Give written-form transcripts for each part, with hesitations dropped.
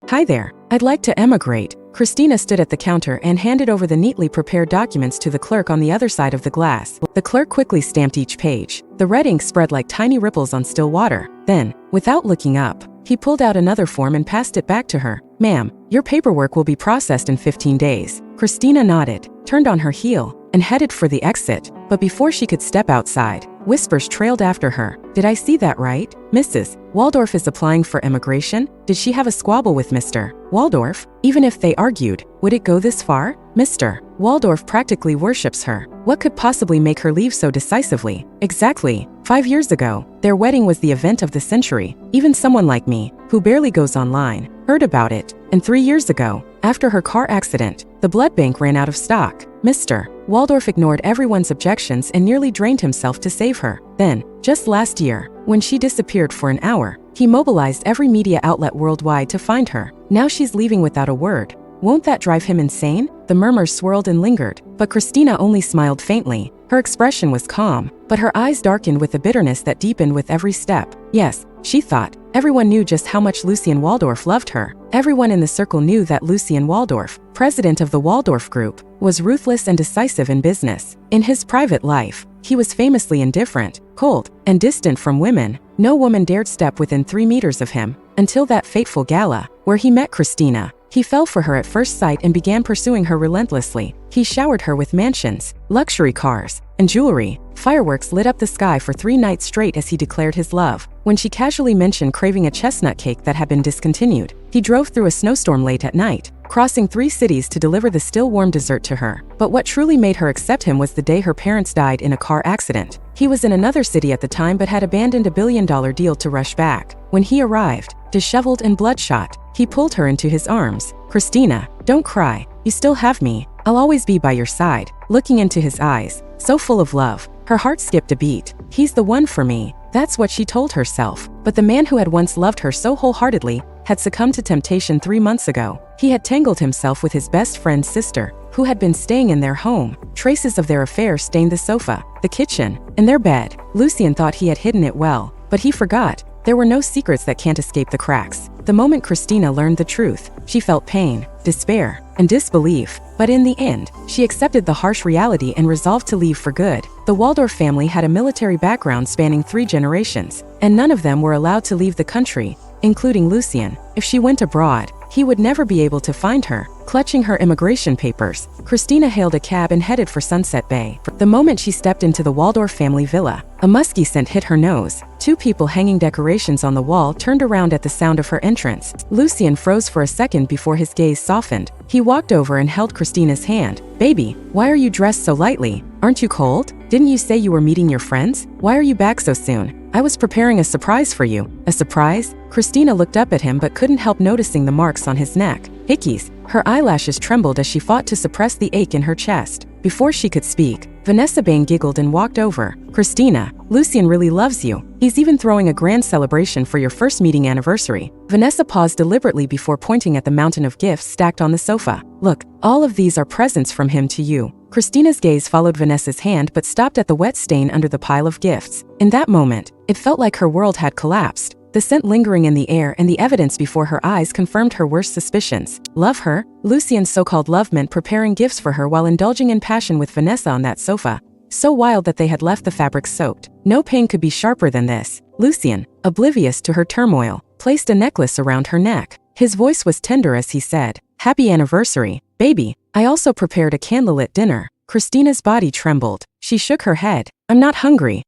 Hi there. I'd like to emigrate. Christina stood at the counter and handed over the neatly prepared documents to the clerk on the other side of the glass. The clerk quickly stamped each page. The red ink spread like tiny ripples on still water. Then, without looking up, he pulled out another form and passed it back to her. Ma'am, your paperwork will be processed in 15 days. Christina nodded, turned on her heel, and headed for the exit. But before she could step outside, whispers trailed after her. Did I see that right? Mrs. Waldorf is applying for immigration? Did she have a squabble with Mr. Waldorf? Even if they argued, would it go this far? Mr. Waldorf practically worships her. What could possibly make her leave so decisively? Exactly. 5 years ago, their wedding was the event of the century. Even someone like me, who barely goes online, heard about it. And 3 years ago, after her car accident, the blood bank ran out of stock. Mr. Waldorf ignored everyone's objections and nearly drained himself to save her. Then, just last year, when she disappeared for an hour, he mobilized every media outlet worldwide to find her. Now she's leaving without a word. Won't that drive him insane? The murmurs swirled and lingered, but Christina only smiled faintly. Her expression was calm, but her eyes darkened with a bitterness that deepened with every step. Yes, she thought, everyone knew just how much Lucien Waldorf loved her. Everyone in the circle knew that Lucien Waldorf, president of the Waldorf Group, was ruthless and decisive in business. In his private life, he was famously indifferent, cold, and distant from women. No woman dared step within 3 meters of him, until that fateful gala, where he met Christina. He fell for her at first sight and began pursuing her relentlessly. He showered her with mansions, luxury cars, and jewelry. Fireworks lit up the sky for 3 nights straight as he declared his love. When she casually mentioned craving a chestnut cake that had been discontinued, he drove through a snowstorm late at night, crossing 3 cities to deliver the still warm dessert to her. But what truly made her accept him was the day her parents died in a car accident. He was in another city at the time but had abandoned a billion-dollar deal to rush back. When he arrived, disheveled and bloodshot, he pulled her into his arms. Christina, don't cry. You still have me. I'll always be by your side. Looking into his eyes, so full of love, her heart skipped a beat. He's the one for me. That's what she told herself. But the man who had once loved her so wholeheartedly had succumbed to temptation 3 months ago. He had tangled himself with his best friend's sister, who had been staying in their home. Traces of their affair stained the sofa, the kitchen, and their bed. Lucien thought he had hidden it well, but he forgot. There were no secrets that can't escape the cracks. The moment Christina learned the truth, she felt pain, despair, and disbelief. But in the end, she accepted the harsh reality and resolved to leave for good. The Waldorf family had a military background spanning 3 generations, and none of them were allowed to leave the country, including Lucien. If she went abroad, he would never be able to find her. Clutching her immigration papers, Christina hailed a cab and headed for Sunset Bay. The moment she stepped into the Waldorf family villa, a musky scent hit her nose. 2 people hanging decorations on the wall turned around at the sound of her entrance. Lucien froze for a second before his gaze softened. He walked over and held Christina's hand. Baby, why are you dressed so lightly? Aren't you cold? Didn't you say you were meeting your friends? Why are you back so soon? I was preparing a surprise for you. A surprise? Christina looked up at him but couldn't help noticing the marks on his neck. Hickeys. Her eyelashes trembled as she fought to suppress the ache in her chest. Before she could speak, Vanessa Bain giggled and walked over. Christina, Lucien really loves you. He's even throwing a grand celebration for your first meeting anniversary. Vanessa paused deliberately before pointing at the mountain of gifts stacked on the sofa. Look, all of these are presents from him to you. Christina's gaze followed Vanessa's hand but stopped at the wet stain under the pile of gifts. In that moment, it felt like her world had collapsed. The scent lingering in the air and the evidence before her eyes confirmed her worst suspicions. Love her? Lucien's so-called love meant preparing gifts for her while indulging in passion with Vanessa on that sofa. So wild that they had left the fabric soaked. No pain could be sharper than this. Lucien, oblivious to her turmoil, placed a necklace around her neck. His voice was tender as he said, "Happy anniversary, baby. I also prepared a candlelit dinner." Christina's body trembled. She shook her head. "I'm not hungry.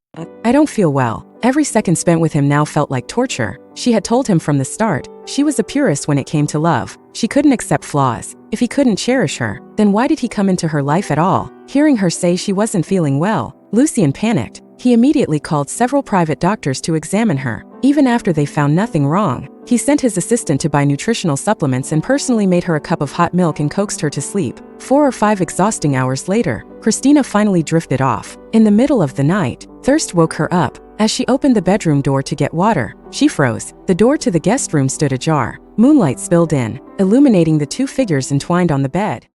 I don't feel well." Every second spent with him now felt like torture. She had told him from the start, she was a purist when it came to love. She couldn't accept flaws. If he couldn't cherish her, then why did he come into her life at all? Hearing her say she wasn't feeling well, Lucien panicked. He immediately called several private doctors to examine her. Even after they found nothing wrong, he sent his assistant to buy nutritional supplements and personally made her a cup of hot milk and coaxed her to sleep. 4 or 5 exhausting hours later, Christina finally drifted off. In the middle of the night, thirst woke her up. As she opened the bedroom door to get water, she froze. The door to the guest room stood ajar. Moonlight spilled in, illuminating the 2 figures entwined on the bed.